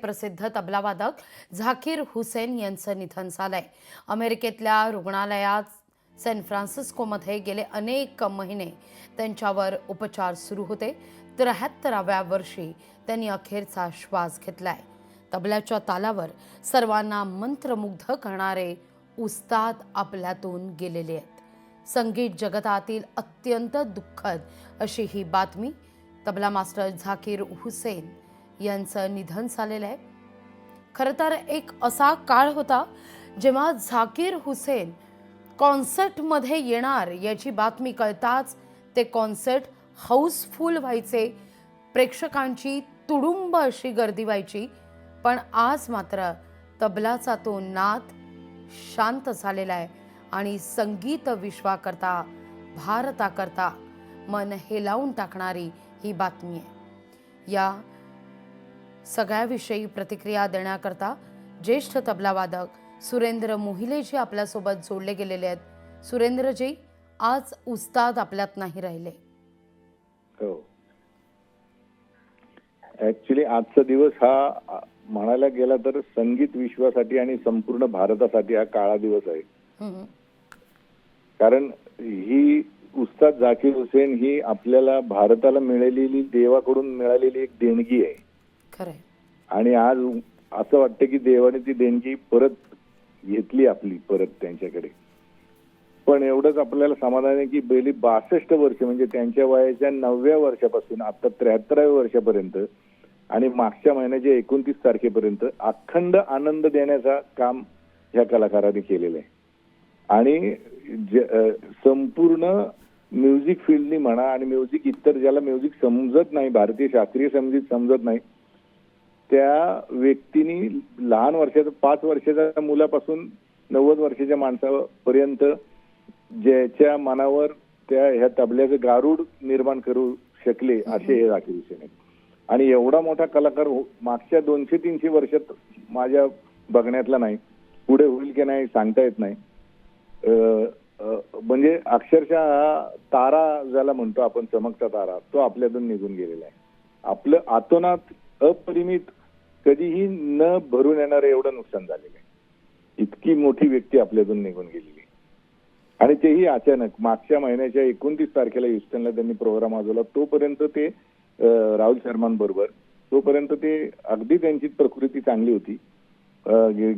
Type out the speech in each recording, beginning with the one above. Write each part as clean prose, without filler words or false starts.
प्रसिद्ध तबलावादक झाकीर हुसेन यांचं निधन झालंय। अमेरिकेतल्या रुग्णालयात सॅन फ्रान्सिस्कोमध्ये गेले अनेक महिने त्यांच्यावर उपचार सुरू होते। 73व्या वर्षी त्यांनी अखेरचा श्वास घेतलाय। तबल्याच्या तालावर सर्वांना मंत्रमुग्ध करणारे उस्ताद आपल्यातून गेलेले आहेत। संगीत जगतातील अत्यंत दुःखद अशी ही बातमी। तबला मास्टर झाकीर हुसेन यांचं निधन झालेलं आहे। खरं तर एक असा काळ होता जेव्हा झाकीर हुसेन कॉन्सर्टमध्ये येणार याची बातमी कळताच ते कॉन्सर्ट हाऊसफुल व्हायचे, प्रेक्षकांची तुडुंब अशी गर्दी व्हायची। पण आज मात्र तबलाचा तो नाद शांत झालेला आहे आणि संगीत विश्वाकरता भारताकरता मन हेलावून टाकणारी ही बातमी आहे। या सगळ्याविषयी प्रतिक्रिया देण्याकरता ज्येष्ठ तबलावादक सुरेंद्र मोहिलेजी आपल्यासोबत जोडले गेलेले आहेत। सुरेंद्रजी, आज उस्ताद आपल्यात नाही राहिले। हो, ऍक्च्युली आजचा दिवस हा म्हणायला गेला तर संगीत विश्वासाठी आणि संपूर्ण भारतासाठी हा काळा दिवस आहे। कारण ही उस्ताद झाकीर हुसेन ही आपल्याला भारताला मिळालेली, देवाकडून मिळालेली एक देणगी आहे। खरंय। आणि आज असं वाटतं की देवाने ती देणगी परत घेतली आपली परत त्यांच्याकडे। पण एवढंच आपल्याला समाधान आहे की गेली 62 वर्ष म्हणजे त्यांच्या वयाच्या 9व्या वर्षापासून आता 73व्या वर्षापर्यंत आणि मागच्या महिन्याच्या 29 तारखेपर्यंत अखंड आनंद देण्याचा काम ह्या कलाकारांनी केलेलं आहे। आणि संपूर्ण म्युझिक फील्डनी म्हणा आणि म्युझिक इतर ज्याला म्युझिक समजत नाही, भारतीय शास्त्रीय संगीत समजत नाही, त्या व्यक्तीनी लहान वर्षाचं 5 वर्षाच्या मुलापासून 90 वर्षाच्या माणसापर्यंत ज्याच्या मनावर त्या ह्या तबल्याचं गारुड निर्माण करू शकले असे हे झाकीर हुसेन आहेत। आणि एवढा मोठा कलाकार मागच्या 200-300 वर्षात माझ्या बघण्यातला नाही, पुढे होईल की नाही सांगता येत नाही। म्हणजे अक्षरशः हा तारा ज्याला म्हणतो आपण, चमकता तारा, तो आपल्यातून निघून गेलेला आहे। आपलं आतोनात अपरिमित कधीही न भरून येणारं एवढं नुकसान झालेलं आहे। इतकी मोठी व्यक्ती आपल्यातून निघून गेलेली आहे आणि तेही अचानक। मागच्या महिन्याच्या 29 तारखेला ह्युस्टनला त्यांनी प्रोग्राम वाजवला। तोपर्यंत ते राहुल शर्मांबरोबर, तोपर्यंत ते अगदी त्यांची प्रकृती चांगली होती।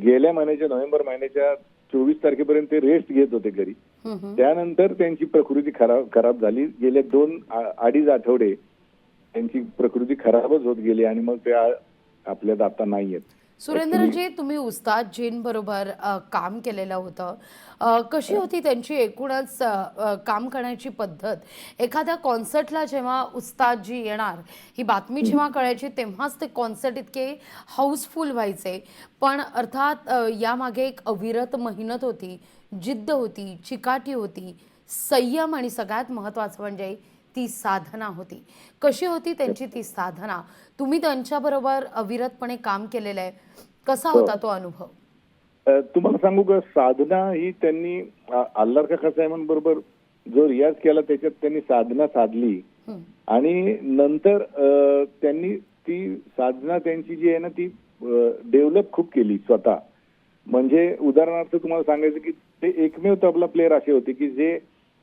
गेल्या महिन्याच्या नोव्हेंबर महिन्याच्या 24 तारखेपर्यंत ते रेस्ट घेत होते घरी। त्यानंतर त्यांची प्रकृती खराब झाली। गेले 2-2.5 आठवडे त्यांची प्रकृती खराबच होत गेली आणि मग ते आपल्यात आता नाही आहेत। सुरेंद्रजी, तुम्ही उस्तादजींबरोबर काम केलेलं होतं, कशी होती त्यांची एकूणच काम करण्याची पद्धत? एखाद्या कॉन्सर्टला जेव्हा उस्तादजी येणार ही बातमी जेव्हा कळायची तेव्हाच ते कॉन्सर्ट इतके हाऊसफुल व्हायचे। पण अर्थात यामागे एक अविरत मेहनत होती, जिद्द होती, चिकाटी होती, संयम आणि सगळ्यात महत्त्वाचं म्हणजे ती साधना होती। कशी होती त्यांची ती साधना? तुम्ही त्यांच्याबरोबर अविरतपणे काम केलेलं आहे, कसा होता तो अनुभव? तुम्हाला सांगू का, साधना ही त्यांनी अल्लार खान साहेबांबरोबर जो रियाज केला त्याच्यात त्यांनी साधना साधली आणि नंतर त्यांनी ती साधना त्यांची जी आहे ना ती डेव्हलप खूप केली स्वतः। म्हणजे उदाहरणार्थ तुम्हाला सांगायचं की ते एकमेव तबला प्लेयर असे होते की जे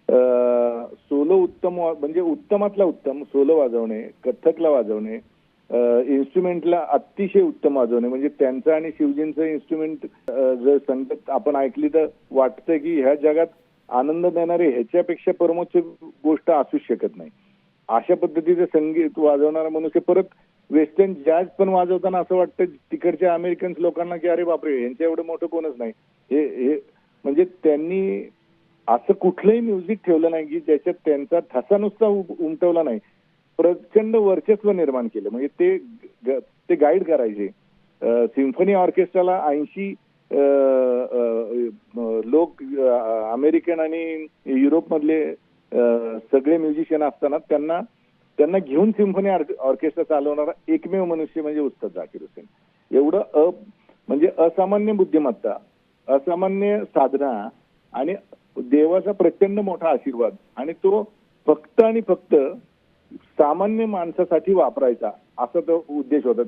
सोलो उत्तम, म्हणजे उत्तमातला उत्तम सोलो वाजवणे, कथ्थकला वाजवणे, इन्स्ट्रुमेंटला अतिशय उत्तम वाजवणे। म्हणजे त्यांचं आणि शिवजींचं इन्स्ट्रुमेंट जर संगीत आपण ऐकली तर वाटतं की ह्या जगात आनंद देणारे ह्याच्यापेक्षा परमोच्च गोष्ट असूच शकत नाही। अशा पद्धतीचं संगीत वाजवणारा मनुष्य परत वेस्टर्न जॅझ पण वाजवताना असं वाटतं तिकडच्या अमेरिकन लोकांना की अरे बापरे, यांच्या एवढं मोठं कोणच नाही। हे म्हणजे त्यांनी असं कुठलंही म्युझिक ठेवलं नाही की ज्याच्यात त्यांचा ठसा नुसता उमटवला नाही, प्रचंड वर्चस्व निर्माण केलं। म्हणजे ते गाईड करायचे। सिम्फनी ऑर्केस्ट्राला 80 लोक अमेरिकन आणि युरोप मधले सगळे म्युझिशियन असताना त्यांना घेऊन सिम्फनी ऑर्केस्ट्रा चालवणारा एकमेव मनुष्य म्हणजे उस्ताद झाकीर हुसेन। एवढं म्हणजे असामान्य बुद्धिमत्ता, असामान्य साधना आणि देवाचा प्रचंड मोठा आशीर्वाद, आणि तो फक्त आणि फक्त सामान्य माणसासाठी वापरायचा असा तो उद्देश होता।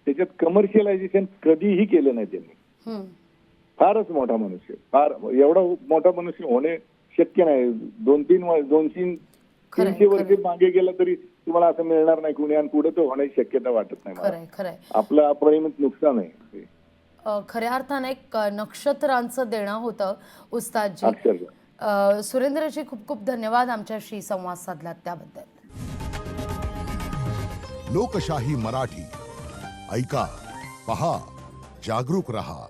त्याच्यात कमर्शियलायझेशन कधीही केलं नाही त्यांनी. हम्म. फारच मोठा मनुष्य, फार एवढा मोठा मनुष्य होणे शक्य नाही. 200-300 खरंय, 300 वर्ष खरंय. मागे गेला तरी तुम्हाला असं मिळणार नाही कुणी, आणि पुढे तर होण्याची शक्यता वाटत नाही मला. खरंय खरंय. आपलं अपरिमित नुकसान आहे खऱ्या अर्थाने एक नक्षत्रांचं देणं होतं उस्तादजी. अक्षरशः. सुरेंद्रजी, खूप खूप धन्यवाद आमच्याशी संवाद साधलात त्याबद्दल. लोकशाही मराठी ऐका, पहा, जागरूक रहा.